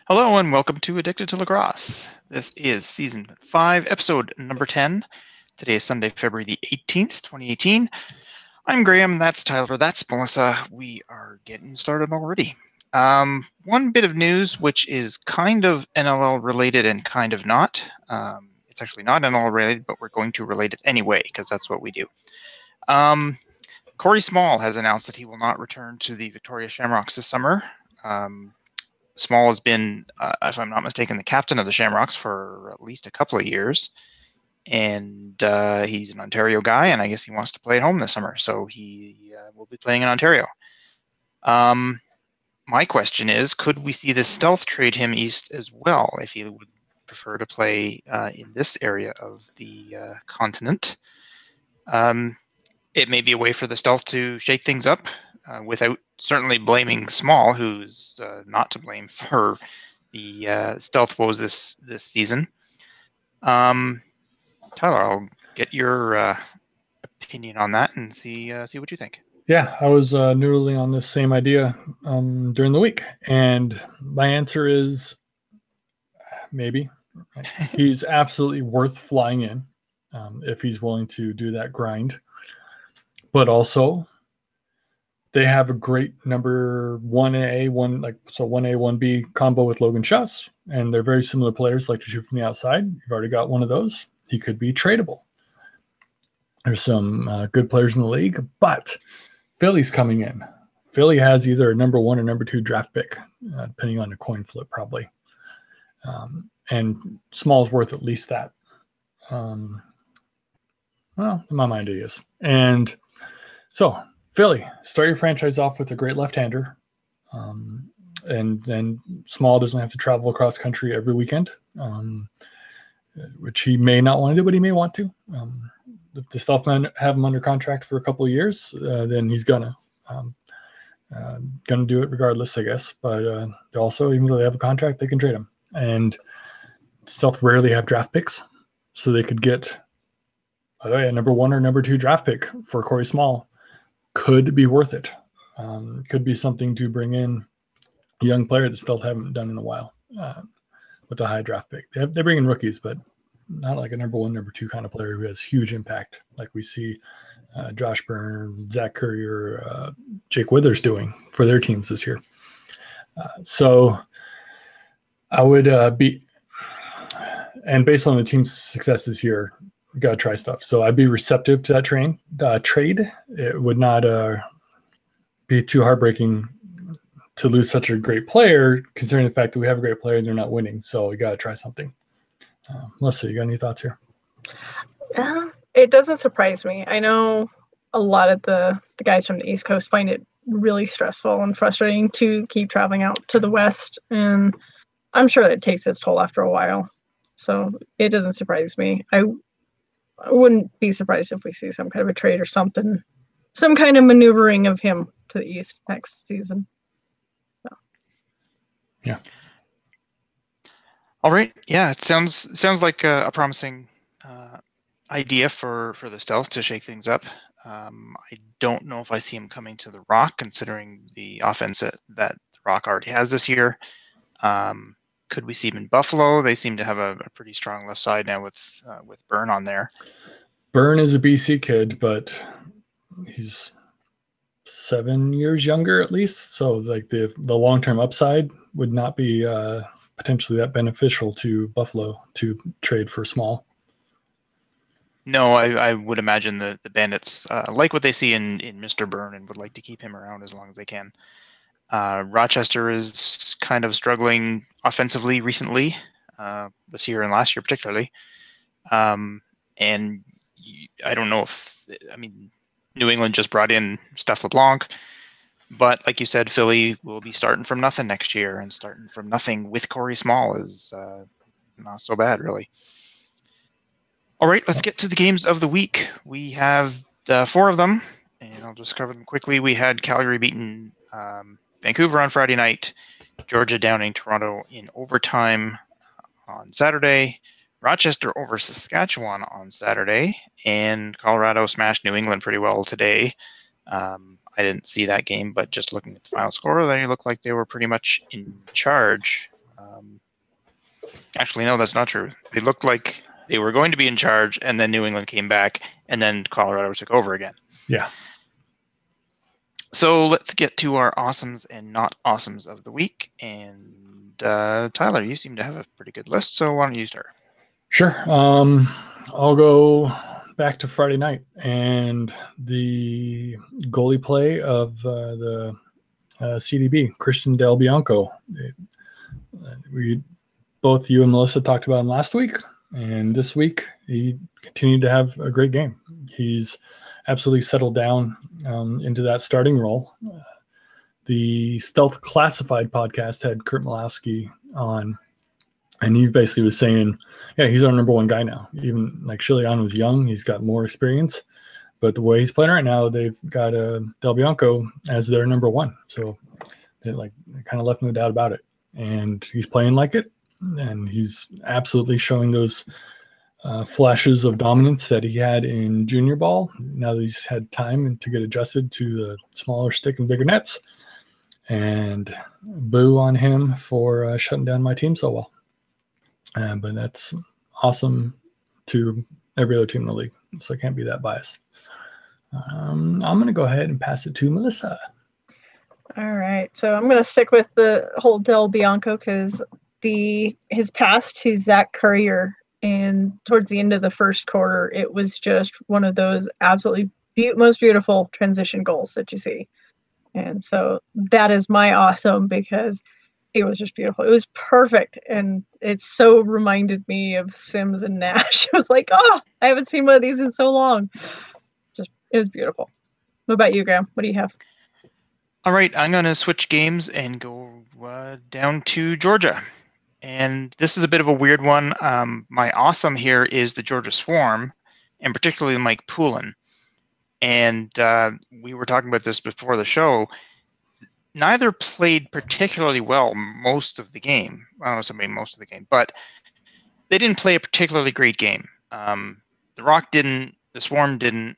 Hello and welcome to Addicted to Lacrosse. This is season 5, episode number 10. Today is Sunday, February the 18th, 2018. I'm Graham, that's Tyler, that's Melissa. We are getting started already. One bit of news, which is kind of NLL related and kind of not. It's actually not NLL related, but we're going to relate it anyway, because that's what we do. Corey Small has announced that he will not return to the Victoria Shamrocks this summer. Small has been, if I'm not mistaken, the captain of the Shamrocks for at least a couple of years. And he's an Ontario guy, and I guess he wants to play at home this summer. So he will be playing in Ontario. My question is, could we see the Stealth trade him east as well if he would prefer to play in this area of the continent? It may be a way for the Stealth to shake things up without certainly blaming Small, who's not to blame for the Stealth woes this season. Tyler, I'll get your opinion on that and see what you think. Yeah, I was noodling on this same idea during the week, and my answer is maybe. He's absolutely worth flying in if he's willing to do that grind. But also, they have a great number 1A, 1A, 1B combo with Logan Schuss, and they're very similar players, like to shoot from the outside. You've already got one of those. He could be tradable. There's some good players in the league, but Philly's coming in. Philly has either a number 1 or number 2 draft pick, depending on the coin flip, probably. And Small's worth at least that. Well, in my mind, he is. And so, Philly, start your franchise off with a great left-hander. And then Small doesn't have to travel across country every weekend, which he may not want to do, but he may want to. If the Stealthman have him under contract for a couple of years, then he's gonna do it regardless, I guess. But also, even though they have a contract, they can trade him. And Stealth rarely have draft picks, so they could get a number 1 or number 2 draft pick for Corey Small. Could be worth it. Could be something to bring in a young player that Stealth haven't done in a while with a high draft pick. They bring in rookies, but not like a number 1, number 2 kind of player who has huge impact, like we see Josh Byrne, Zach Currier, Jake Withers doing for their teams this year. So I would be, and based on the team's success this year, you got to try stuff. So I'd be receptive to that trade. It would not be too heartbreaking to lose such a great player, considering the fact that we have a great player and they're not winning. So you got to try something. Melissa, you got any thoughts here? It doesn't surprise me. I know a lot of the guys from the East Coast find it really stressful and frustrating to keep traveling out to the West, and I'm sure that it takes its toll after a while. So it doesn't surprise me. I wouldn't be surprised if we see some kind of a trade or something, some kind of maneuvering of him to the East next season. So. Yeah. All right. Yeah, it sounds like a promising idea for the Stealth to shake things up. I don't know if I see him coming to the Rock, considering the offense that the Rock already has this year. Could we see him in Buffalo? They seem to have a pretty strong left side now with Byrne on there. Byrne is a BC kid, but he's 7 years younger at least. So like the long-term upside would not be potentially that beneficial to Buffalo to trade for Small. No, I would imagine the Bandits like what they see in Mr. Byrne and would like to keep him around as long as they can. Rochester is kind of struggling offensively recently, this year and last year particularly. And I don't know if, New England just brought in Steph LeBlanc, but like you said, Philly will be starting from nothing next year, and starting from nothing with Corey Small is not so bad, really. All right, let's get to the games of the week. We have 4 of them, and I'll just cover them quickly. We had Calgary beating Vancouver on Friday night, Georgia downing Toronto in overtime on Saturday, Rochester over Saskatchewan on Saturday, and Colorado smashed New England pretty well today. I didn't see that game, but just looking at the final score, they looked like they were pretty much in charge. Actually, no, that's not true. They looked like they were going to be in charge, and then New England came back, and then Colorado took over again. Yeah. So let's get to our awesomes and not awesomes of the week. And Tyler, you seem to have a pretty good list, so why don't you start? Sure. I'll go back to Friday night and the goalie play of the CDB, Christian Del Bianco. Both you and Melissa talked about him last week, and this week he continued to have a great game. He's absolutely settled down into that starting role. The Stealth Classified podcast had Kurt Malowski on, and he basically was saying, yeah, he's our number one guy now. Even like Chilian was young, he's got more experience, but the way he's playing right now, they've got Del Bianco as their number one. So they kind of left no doubt about it. And he's playing like it, and he's absolutely showing those flashes of dominance that he had in junior ball. Now that he's had time to get adjusted to the smaller stick and bigger nets. And boo on him for shutting down my team so well. But that's awesome to every other team in the league, so I can't be that biased. I'm going to go ahead and pass it to Melissa. All right, so I'm going to stick with the whole Del Bianco because his pass to Zach Currier and towards the end of the first quarter, it was just one of those absolutely most beautiful transition goals that you see. And so that is my awesome because it was just beautiful. It was perfect. And it so reminded me of Sims and Nash. I was like, oh, I haven't seen one of these in so long. It was beautiful. What about you, Graham? What do you have? All right, I'm going to switch games and go down to Georgia. And this is a bit of a weird one. My awesome here is the Georgia Swarm, and particularly Mike Poulin. And we were talking about this before the show. Neither played particularly well most of the game. I don't know, most of the game, but they didn't play a particularly great game. The Rock didn't, the Swarm didn't.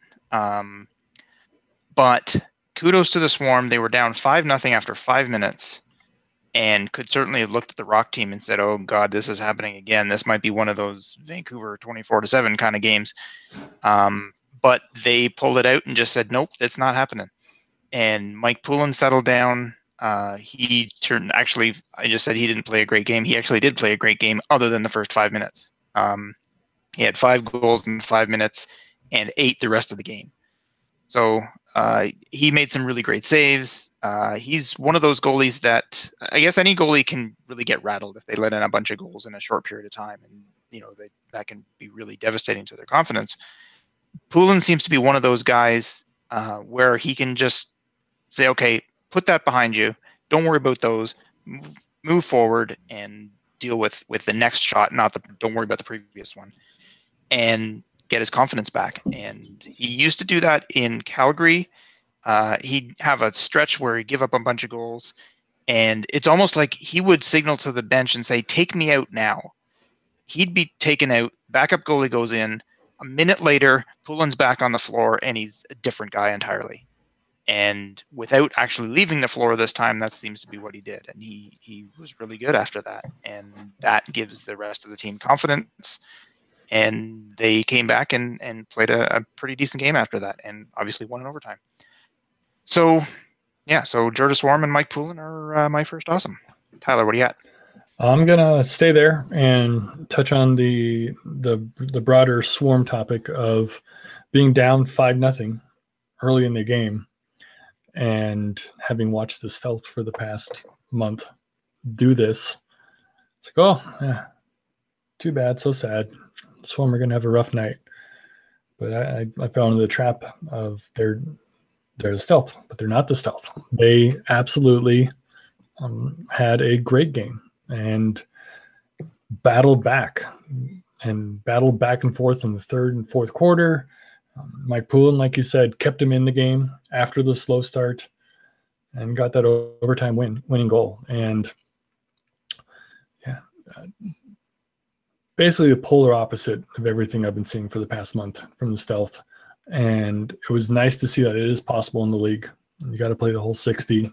But kudos to the Swarm. They were down 5-0 after 5 minutes and could certainly have looked at the Rock team and said, oh, God, this is happening again. This might be one of those Vancouver 24-7 kind of games. But they pulled it out and just said, nope, that's not happening. And Mike Poulin settled down. He turned, actually, I just said he didn't play a great game. He actually did play a great game other than the first 5 minutes. He had 5 goals in 5 minutes and 8 the rest of the game. So he made some really great saves. He's one of those goalies that I guess any goalie can really get rattled if they let in a bunch of goals in a short period of time. And, that can be really devastating to their confidence. Poulin seems to be one of those guys where he can just say, okay, put that behind you. Don't worry about those. Move forward and deal with the next shot. Don't worry about the previous one. And get his confidence back. And he used to do that in Calgary. He'd have a stretch where he'd give up a bunch of goals. And it's almost like he would signal to the bench and say, take me out now. He'd be taken out. Backup goalie goes in. A minute later, Poulin's back on the floor, and he's a different guy entirely. And without actually leaving the floor this time, that seems to be what he did. And he was really good after that. And that gives the rest of the team confidence. And they came back and played a pretty decent game after that, and obviously won in overtime. So, yeah, so Georgia Swarm and Mike Poulin are my first awesome. Tyler, what do you got? I'm gonna stay there and touch on the broader Swarm topic of being down 5-0 early in the game, and having watched the Stealth for the past month do this. It's like, oh, yeah, too bad, so sad. Swarm are gonna have a rough night, but I fell into the trap of they're the Stealth, but they're not the Stealth. They absolutely had a great game and battled back and forth in the third and fourth quarter. Mike Poulin, like you said, kept him in the game after the slow start and got that overtime winning goal. And yeah, basically the polar opposite of everything I've been seeing for the past month from the Stealth. And it was nice to see that it is possible in the league. You got to play the whole 60.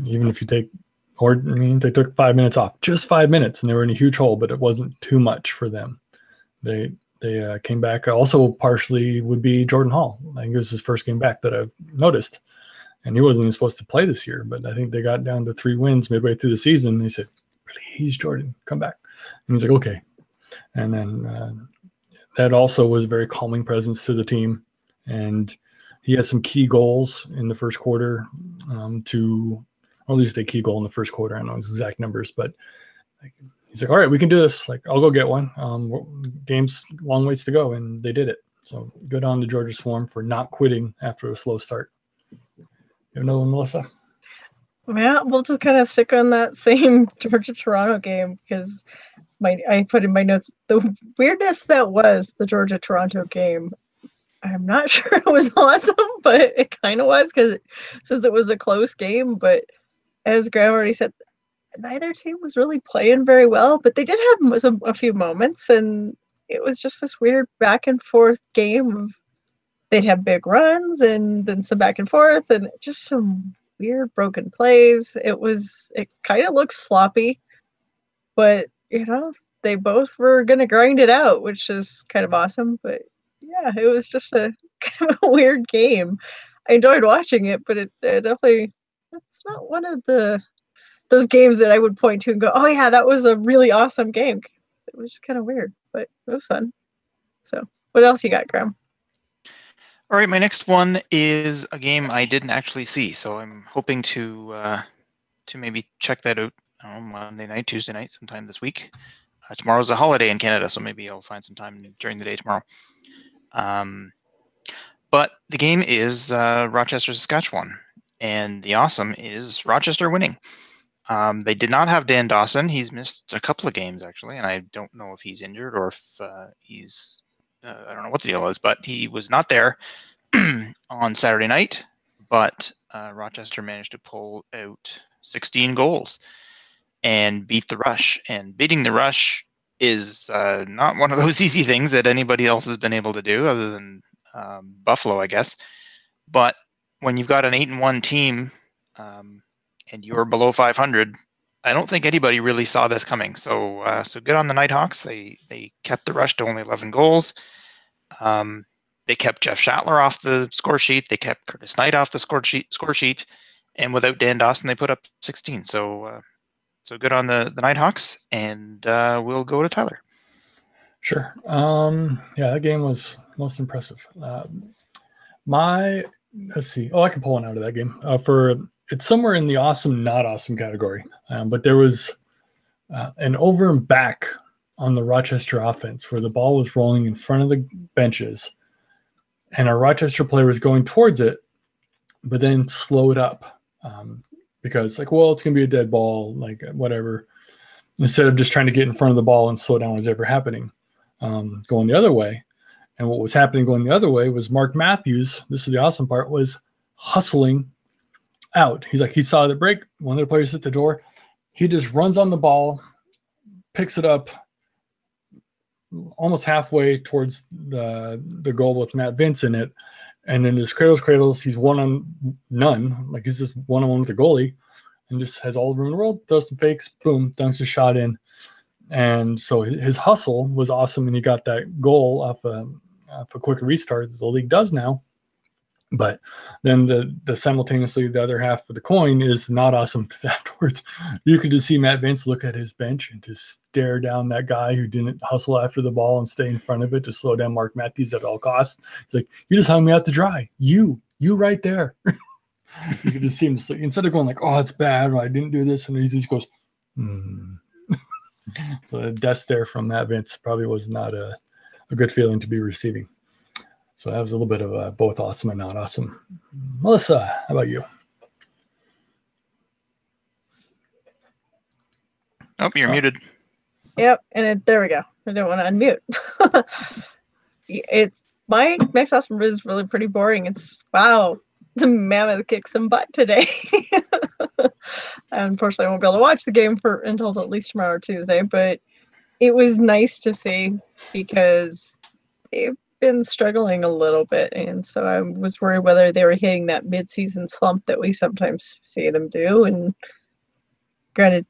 Even if you take Or, I mean, they took 5 minutes off, just 5 minutes, and they were in a huge hole, but it wasn't too much for them. They came back. Also, partially would be Jordan Hall. I think it was his first game back that I've noticed. And he wasn't even supposed to play this year, but I think they got down to 3 wins midway through the season. They said, please, Jordan, come back. And he's like, okay. And then that also was a very calming presence to the team. And he had some key goals in the first quarter or at least a key goal in the first quarter. I don't know his exact numbers, but he's like, all right, we can do this. Like, I'll go get one. Game's long ways to go, and they did it. So good on the Georgia Swarm for not quitting after a slow start. You have another one, Melissa? Yeah, we'll just kind of stick on that same Georgia-Toronto game because I put in my notes the weirdness that was the Georgia-Toronto game. I'm not sure it was awesome, but it kind of was since it was a close game. But as Graham already said, neither team was really playing very well, but they did have a few moments, and it was just this weird back and forth game of they'd have big runs and then some back and forth and just some weird broken plays. It kind of looked sloppy, but they both were going to grind it out, which is kind of awesome. But yeah, it was just a kind of a weird game. I enjoyed watching it, but it definitely, it's not one of those games that I would point to and go, oh yeah, that was a really awesome game. It was just kind of weird, but it was fun. So what else you got, Graham? All right, my next one is a game I didn't actually see, so I'm hoping to maybe check that out on Monday night, Tuesday night, sometime this week. Tomorrow's a holiday in Canada, so maybe I'll find some time during the day tomorrow. But the game is Rochester, Saskatchewan, and the awesome is Rochester winning. They did not have Dan Dawson. He's missed a couple of games, actually, and I don't know if he's injured or if he's I don't know what the deal is, but he was not there on Saturday night. But Rochester managed to pull out 16 goals and beat the Rush. And beating the Rush is not one of those easy things that anybody else has been able to do other than Buffalo, I guess. But when you've got an 8-1 team and you're below 500, I don't think anybody really saw this coming. So good on the Nighthawks. They kept the Rush to only 11 goals. They kept Jeff Shatler off the score sheet. They kept Curtis Knight off the score sheet. And without Dan Dawson, they put up 16. So good on the Nighthawks. And we'll go to Tyler. Sure. Yeah, that game was most impressive. Let's see. Oh, I can pull one out of that game. It's somewhere in the awesome, not awesome category. But there was an over and back on the Rochester offense where the ball was rolling in front of the benches, and our Rochester player was going towards it, but then slowed up because, it's going to be a dead ball, whatever. Instead of just trying to get in front of the ball and slow down what was ever happening, going the other way. And what was happening going the other way was Mark Matthews, this is the awesome part, was hustling out. He saw the break, one of the players hit the door. He just runs on the ball, picks it up almost halfway towards the goal with Matt Vince in it. And then his cradles, he's one on none. He's just one-on-one with the goalie and just has all the room in the world, throws some fakes, boom, dunks a shot in. And so his hustle was awesome, and he got that goal off a quick restart that the league does now. But then the simultaneously the other half of the coin is not awesome because afterwards you could just see Matt Vince look at his bench and just stare down that guy who didn't hustle after the ball and stay in front of it to slow down Mark Matthews at all costs. He's like, you just hung me out to dry. You right there. You could just see him instead of going oh, it's bad, or I didn't do this, and he just goes, So a death stare from Matt Vince probably was not a good feeling to be receiving. So that was a little bit of both awesome and not awesome. Melissa, how about you? Oh, you're muted. Yep, and there we go. I didn't want to unmute. My next awesome is really pretty boring. It's wow, the Mammoth kicked some butt today. Unfortunately, I won't be able to watch the game until at least tomorrow or Tuesday, but it was nice to see because they've been struggling a little bit, and so I was worried whether they were hitting that mid-season slump that we sometimes see them do, and granted,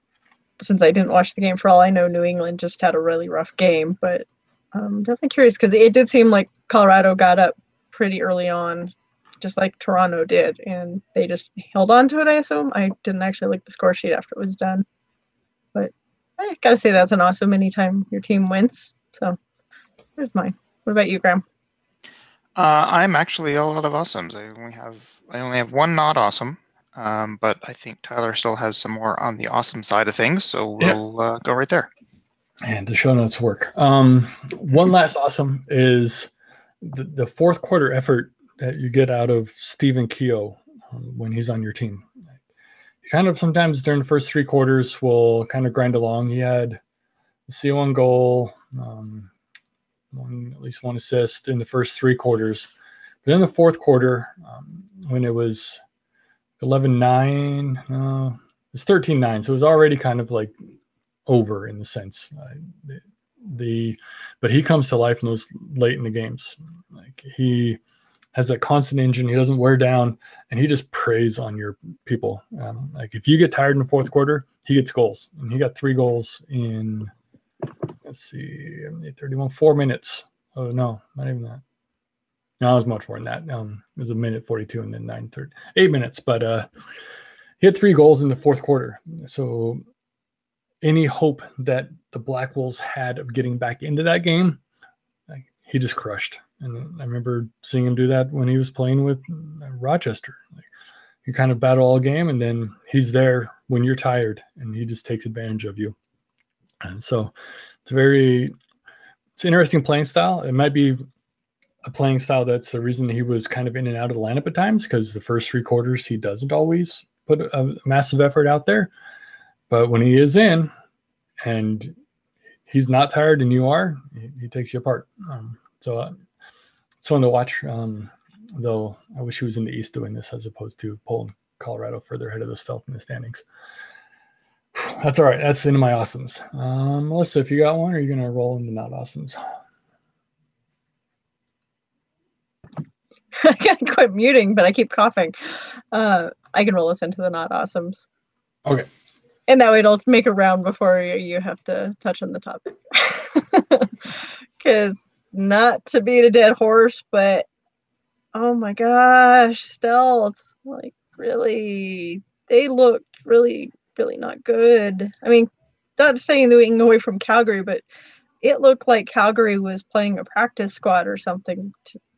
since I didn't watch the game, for all I know, New England just had a really rough game. But I'm definitely curious because it did seem like Colorado got up pretty early on, just like Toronto did, and they just held on to it, I assume. I didn't actually look at the score sheet after it was done. But I gotta say that's an awesome anytime your team wins. So there's mine. What about you, Graham? I'm actually all out of awesomes. I only have one not awesome, but I think Tyler still has some more on the awesome side of things, so we'll go right there. And the show notes work. One last awesome is the fourth quarter effort that you get out of Stephen Keough when he's on your team. He kind of sometimes during the first three quarters will kind of grind along. He had a C1 goal, at least one assist in the first three quarters. But in the fourth quarter, when it was 11-9, it was 13-9, so it was already kind of like over in the sense. But he comes to life in those late in the games. Like he has that constant engine. He doesn't wear down, and he just preys on your people. Like if you get tired in the fourth quarter, he gets goals, and he got 3 goals in. Let's see, 31, 4 minutes. Oh no, not even that. No, it was much more than that. It was a minute 42 and then 9:30, 8 minutes. But he had 3 goals in the fourth quarter. So any hope that the Black Wolves had of getting back into that game, he just crushed. And I remember seeing him do that when he was playing with Rochester. You kind of battle all game, and then he's there when you're tired, and he just takes advantage of you. And so it's an interesting playing style. It might be a playing style that's the reason he was kind of in and out of the lineup at times, because the first 3 quarters he doesn't always put a massive effort out there. But when he is in and he's not tired and you are, he takes you apart. So it's fun to watch. Though I wish he was in the East doing this as opposed to pulling Colorado further ahead of the stealth in the standings. That's all right. That's into my awesomes. Melissa, if you got one, or are you going to roll into not awesomes? I gotta quit muting, but I keep coughing. I can roll us into the not awesomes. Okay. And that way it'll make a round before you have to touch on the topic. Because not to beat a dead horse, but oh my gosh, stealth. Like really, they looked really, really not good. I mean, not saying they're away from Calgary, but it looked like Calgary was playing a practice squad or something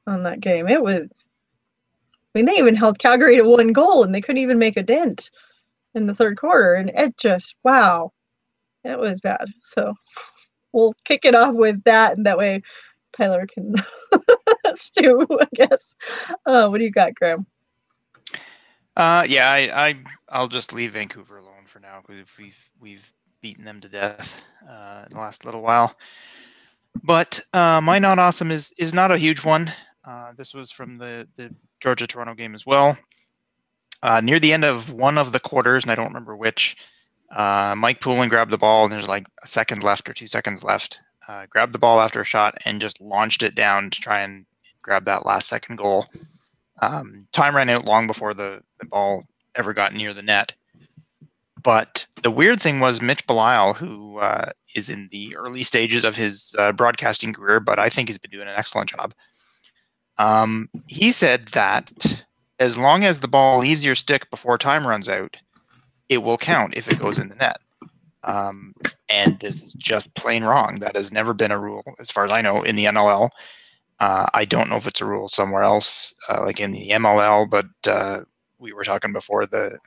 on that game. It was, I mean, they even held Calgary to 1 goal and they couldn't even make a dent in the third quarter. And it just, wow, it was bad. So we'll kick it off with that. And that way Tyler can stew, I guess. What do you got, Graham? Yeah, I'll just leave Vancouver alone for now, because we've beaten them to death in the last little while. But my not awesome is not a huge one. This was from the Georgia-Toronto game as well. Near the end of one of the quarters, and I don't remember which, Mike Poulin grabbed the ball, and there's like a second left or 2 seconds left. Grabbed the ball after a shot and just launched it down to try and grab that last second goal. Time ran out long before the ball ever got near the net. But the weird thing was Mitch Belisle, who is in the early stages of his broadcasting career, but I think he's been doing an excellent job. He said that as long as the ball leaves your stick before time runs out, it will count if it goes in the net. And this is just plain wrong. That has never been a rule, as far as I know, in the NLL. I don't know if it's a rule somewhere else, like in the MLL, but we were talking before the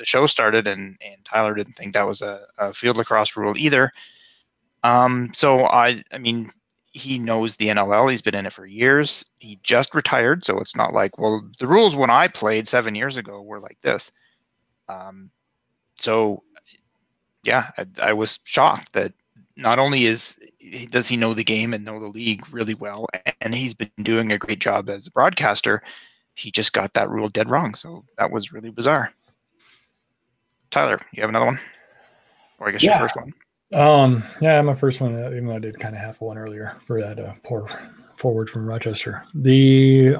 show started, and Tyler didn't think that was a field lacrosse rule either. So I mean, he knows the NLL. He's been in it for years. He just retired, so it's not like, well, the rules when I played 7 years ago were like this. So yeah, I was shocked that not only does he know the game and know the league really well, and he's been doing a great job as a broadcaster, he just got that rule dead wrong. So that was really bizarre. Tyler, you have another one? Or I guess your first one. Yeah, my first one, even though I did kind of half one earlier for that poor forward from Rochester. The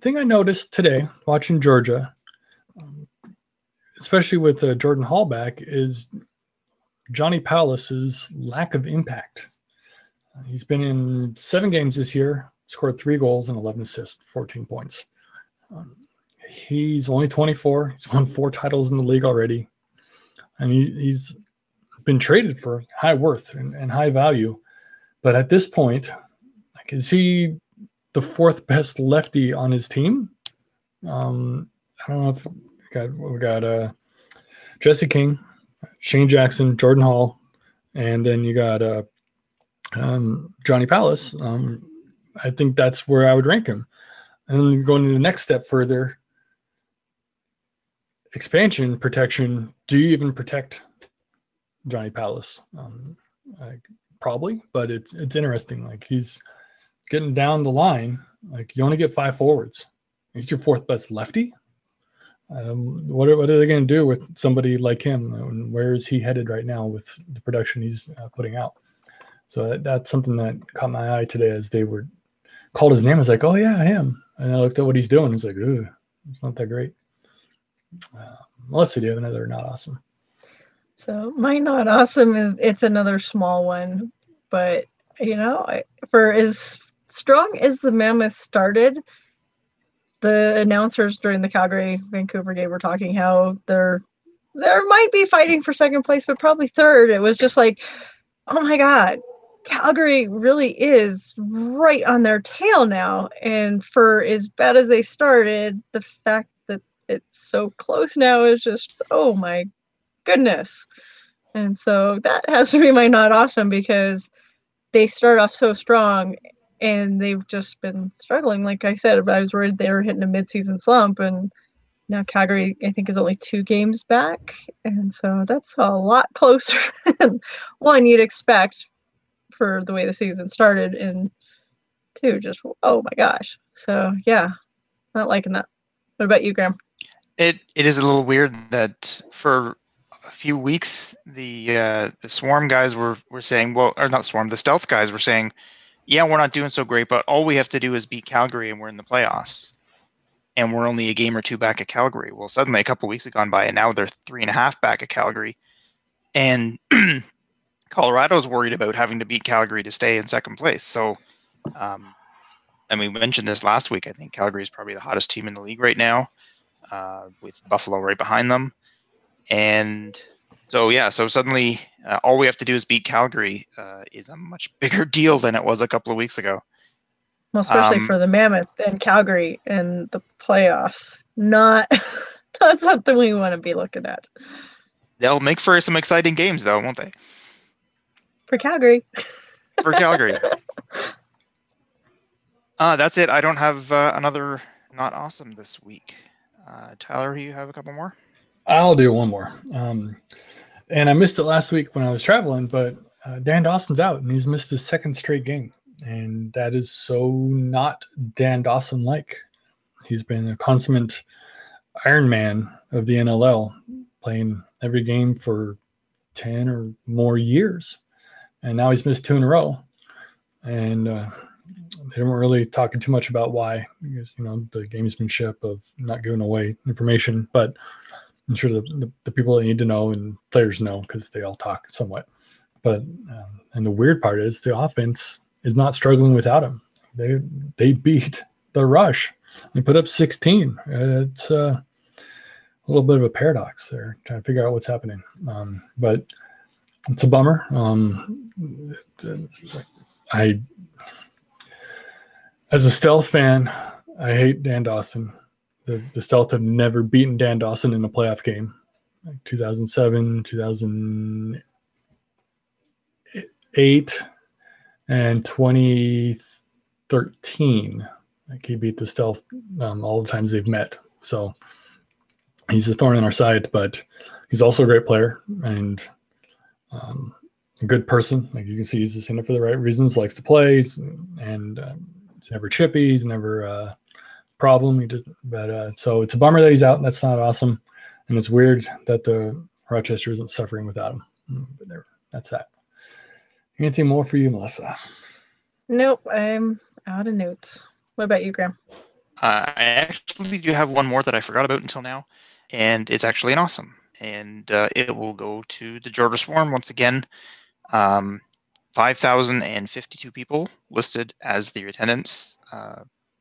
thing I noticed today watching Georgia especially with Jordan Hall back, is Johnny Palace's lack of impact. He's been in 7 games this year, scored 3 goals and 11 assists, 14 points. He's only 24. He's won 4 titles in the league already. And he's been traded for high worth and high value. But at this point, like, is he the 4th best lefty on his team? I don't know if we got Jesse King, Shane Jackson, Jordan Hall, and then you got Johnny Palace. I think that's where I would rank him. And then going to the next step further, expansion protection. Do you even protect Johnny Palace? Probably, but it's interesting. Like, he's getting down the line. Like, you only get 5 forwards. He's your 4th best lefty. What are they going to do with somebody like him? And where is he headed right now with the production he's putting out? So that's something that caught my eye today as they were called his name. I was like, oh yeah, him. And I looked at what he's doing. It's like, ooh, it's not that great. Melissa, do you have another not awesome? So my not awesome it's another small one, but for as strong as the Mammoth started, the announcers during the Calgary Vancouver game were talking how there might be fighting for second place, but probably third. It was just like, oh my God, Calgary really is right on their tail now. And for as bad as they started, the fact that it's so close now is just, oh my goodness. And so that has to be my not awesome, because they start off so strong and they've just been struggling. Like I said, I was worried they were hitting a mid-season slump, and now Calgary, I think, is only 2 games back. And so that's a lot closer than one you'd expect for the way the season started, and 2, just, oh my gosh. So yeah, not liking that. What about you, Graham? It is a little weird that for a few weeks the Swarm guys were saying, well, or not Swarm, the Stealth guys were saying, yeah, we're not doing so great, but all we have to do is beat Calgary and we're in the playoffs. And we're only a game or 2 back at Calgary. Well, suddenly a couple of weeks have gone by and now they're 3.5 back at Calgary. And Colorado's worried about having to beat Calgary to stay in second place. So, and we mentioned this last week. I think Calgary is probably the hottest team in the league right now, with Buffalo right behind them. And so, yeah, so suddenly all we have to do is beat Calgary is a much bigger deal than it was a couple of weeks ago. Well, especially for the Mammoth and Calgary and the playoffs. Not something we want to be looking at. They'll make for some exciting games, though, won't they? For Calgary. For Calgary. That's it. I don't have another not awesome this week. Tyler, you have a couple more? I'll do one more. And I missed it last week when I was traveling, but Dan Dawson's out, and he's missed his 2nd straight game. And that is so not Dan Dawson-like. He's been a consummate Iron Man of the NLL, playing every game for 10 or more years. And now he's missed 2 in a row. And they weren't really talking too much about why, because, the gamesmanship of not giving away information. But I'm sure the people that need to know and players know, because they all talk somewhat. But and the weird part is the offense is not struggling without him. They beat the Rush. They put up 16. It's a little bit of a paradox there, trying to figure out what's happening. But it's a bummer. As a Stealth fan, I hate Dan Dawson. The Stealth have never beaten Dan Dawson in a playoff game. Like 2007, 2008, and 2013. Like, he beat the Stealth all the times they've met. So he's a thorn in our side, but he's also a great player and a good person. Like, you can see he's just in it for the right reasons, likes to play, and he's never chippy. He's never a problem. So it's a bummer that he's out. That's not awesome. And it's weird that the Rochester isn't suffering without him. But that's that. Anything more for you, Melissa? Nope, I'm out of notes. What about you, Graham? I actually do have one more that I forgot about until now. and it's actually an awesome. And it will go to the Georgia Swarm once again. 5,052 people listed as the attendance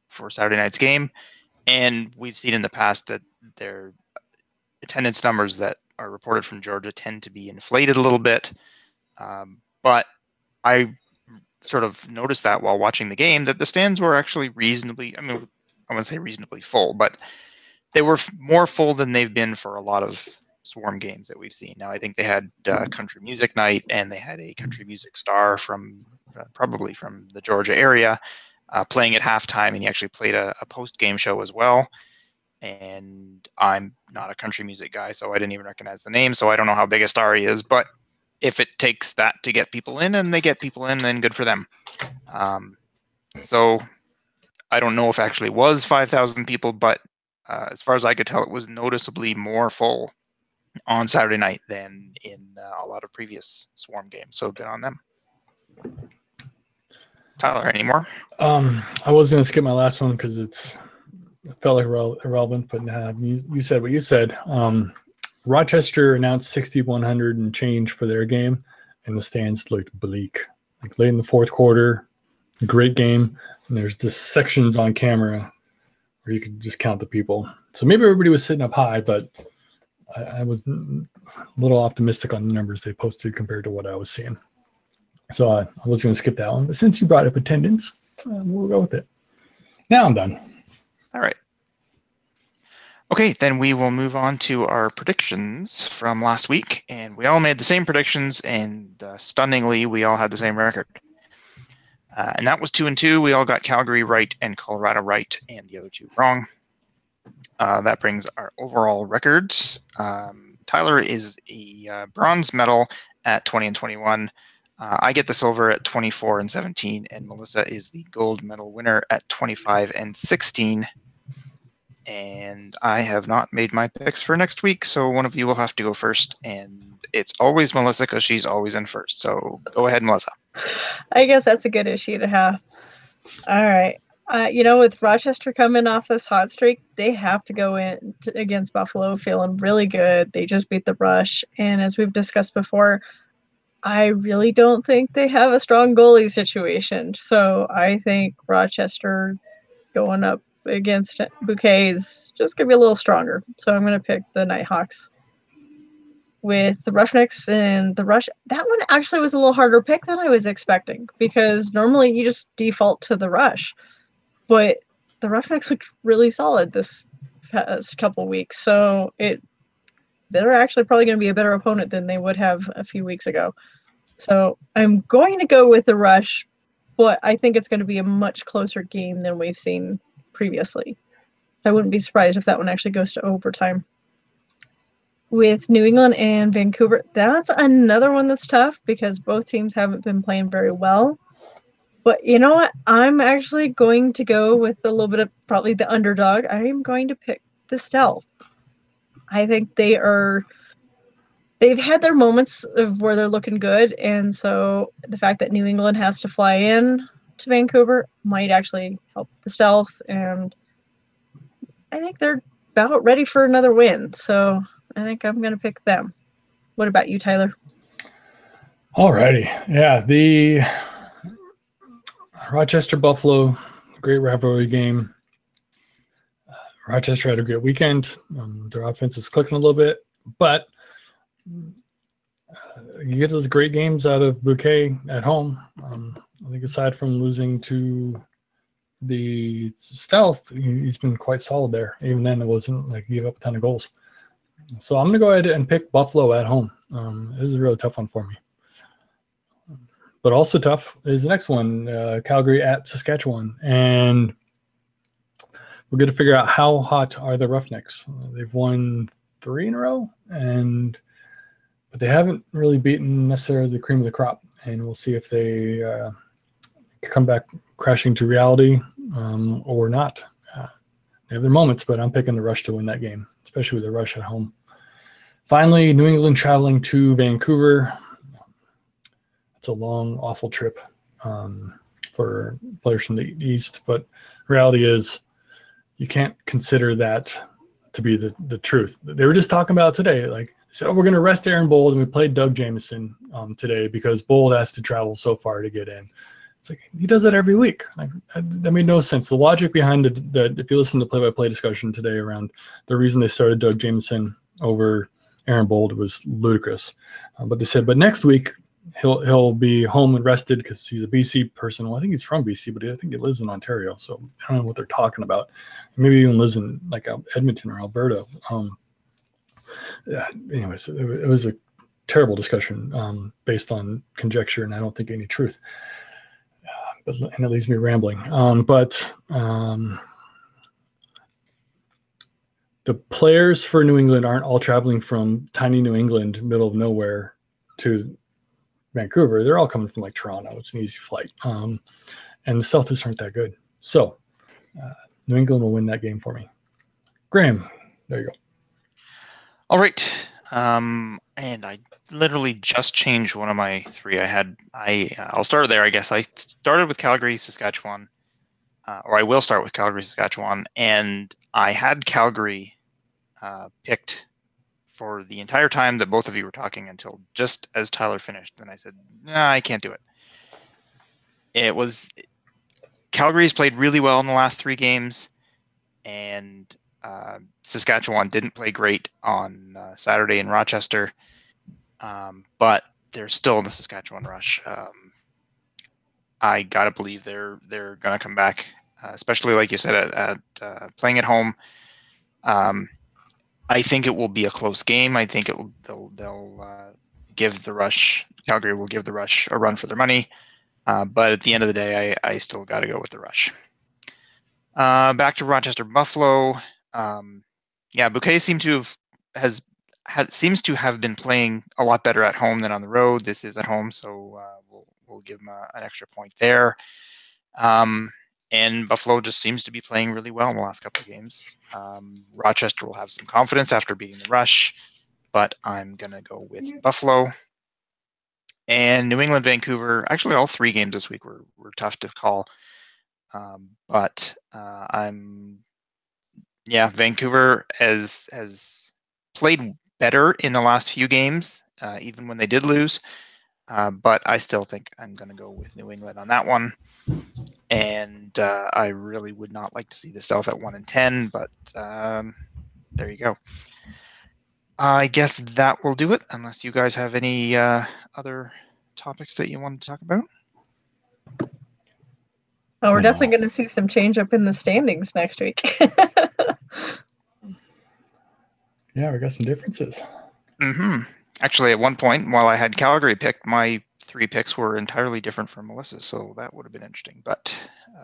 for Saturday night's game. And we've seen in the past that their attendance numbers that are reported from Georgia tend to be inflated a little bit. But I sort of noticed that while watching the game, that the stands were actually reasonably, I mean, I wouldn't say reasonably full, but they were more full than they've been for a lot of Swarm games that we've seen. Now, I think they had country music night, and they had a country music star from probably from the Georgia area playing at halftime, and he actually played a post-game show as well. And I'm not a country music guy, so I didn't even recognize the name, so I don't know how big a star he is, but if it takes that to get people in, and they get people in, then good for them. So I don't know if it actually was 5,000 people, but as far as I could tell, it was noticeably more full on Saturday night than in a lot of previous Swarm games. So good on them. Tyler, any more? I was going to skip my last one because it felt like irrelevant, but you said what you said. Rochester announced 6,100 and change for their game, and the stands looked bleak. Like late in the fourth quarter, great game, and there's just sections on camera where you could just count the people. So maybe everybody was sitting up high, but I was a little optimistic on the numbers they posted compared to what I was seeing. So I was going to skip that one, but since you brought up attendance, we'll go with it. Now I'm done. All right. Okay, then we will move on to our predictions from last week, and we all made the same predictions, and stunningly, we all had the same record. And that was 2-2. We all got Calgary right and Colorado right, and the other two wrong. That brings our overall records. Tyler is a bronze medal at 20 and 21. I get the silver at 24 and 17, and Melissa is the gold medal winner at 25 and 16. And I have not made my picks for next week, so one of you will have to go first. And it's always Melissa because she's always in first. So go ahead, Melissa. I guess that's a good issue to have. All right. With Rochester coming off this hot streak, they have to go in against Buffalo feeling really good. They just beat the Rush. And as we've discussed before, I really don't think they have a strong goalie situation. So I think Rochester going up against Bouquet is just going to be a little stronger. So I'm going to pick the Nighthawks. With the Roughnecks and the Rush, that one actually was a little harder pick than I was expecting, because normally you just default to the Rush. But the Roughnecks looked really solid this past couple weeks. So they're actually probably going to be a better opponent than they would have a few weeks ago. So I'm going to go with the Rush, but I think it's going to be a much closer game than we've seen previously. So I wouldn't be surprised if that one actually goes to overtime. With New England and Vancouver, that's another one that's tough because both teams haven't been playing very well. But you know what? I'm actually going to go with a little bit of probably the underdog. I am going to pick the Stealth. I think they've had their moments of where they're looking good, and so the fact that New England has to fly in to Vancouver might actually help the Stealth, and I think they're about ready for another win. So I think I'm going to pick them. What about you, Tyler? Alrighty. Yeah, the Rochester-Buffalo, great rivalry game. Rochester had a great weekend. Their offense is clicking a little bit, but you get those great games out of Bouquet at home. I think aside from losing to the Stealth, he's been quite solid there. Even then, it wasn't like he gave up a ton of goals. So I'm going to go ahead and pick Buffalo at home. This is a really tough one for me. But also tough is the next one, Calgary at Saskatchewan. And we're going to figure out how hot are the Roughnecks. They've won 3 in a row, but they haven't really beaten necessarily the cream of the crop. And we'll see if they come back crashing to reality or not. They have their moments, but I'm picking the Rush to win that game, especially with the Rush at home. Finally, New England traveling to Vancouver. It's a long, awful trip for players from the East, but reality is you can't consider that to be the truth. They were just talking about today, like, so we're going to rest Aaron Bold, and we played Doug Jamieson today because Bold has to travel so far to get in. It's like, he does that every week. Like, that made no sense. The logic behind the if you listen to play-by-play discussion today around the reason they started Doug Jamieson over Aaron Bold was ludicrous. But they said, but next week he'll be home and rested because he's a BC person. Well, I think he's from BC, but I think he lives in Ontario. So I don't know what they're talking about. Maybe he even lives in like Edmonton or Alberta. Yeah, anyways, it was a terrible discussion based on conjecture, and I don't think any truth. And it leaves me rambling. The players for New England aren't all traveling from tiny New England, middle of nowhere, to Vancouver. They're all coming from like Toronto. It's an easy flight. And the Celtics aren't that good. So New England will win that game for me. Graham, there you go. All right. And I literally just changed one of my three. I'll start there, I guess. I started with Calgary, Saskatchewan, or I will start with Calgary, Saskatchewan, and I had Calgary picked for the entire time that both of you were talking until just as Tyler finished. And I said, nah, I can't do it. Calgary's played really well in the last 3 games, and Saskatchewan didn't play great on Saturday in Rochester, but they're still in the Saskatchewan rush. I gotta believe they're gonna come back, especially like you said at playing at home. I think it will be a close game. I think they'll give the Rush. Calgary will give the Rush a run for their money, but at the end of the day, I still got to go with the Rush. Back to Rochester Buffalo. Bouquet seems to have been playing a lot better at home than on the road. This is at home, so we'll give him an extra point there. And Buffalo just seems to be playing really well in the last couple of games. Rochester will have some confidence after beating the Rush, but I'm going to go with Buffalo. And New England, Vancouver, actually all 3 games this week were tough to call. Vancouver has played better in the last few games, even when they did lose. But I still think I'm going to go with New England on that one. And I really would not like to see the South at 1-10, but there you go. I guess that will do it, unless you guys have any other topics that you want to talk about. Oh, we're definitely going to see some change up in the standings next week. Yeah, we got some differences. Mm-hmm. Actually, at one point, while I had Calgary picked, my 3 picks were entirely different from Melissa's, so that would have been interesting. But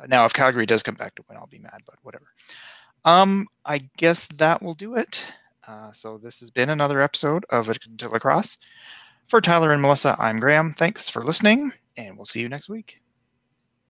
now if Calgary does come back to win, I'll be mad, but whatever. I guess that will do it. So this has been another episode of Addicted to Lacrosse. For Tyler and Melissa, I'm Graham. Thanks for listening, and we'll see you next week.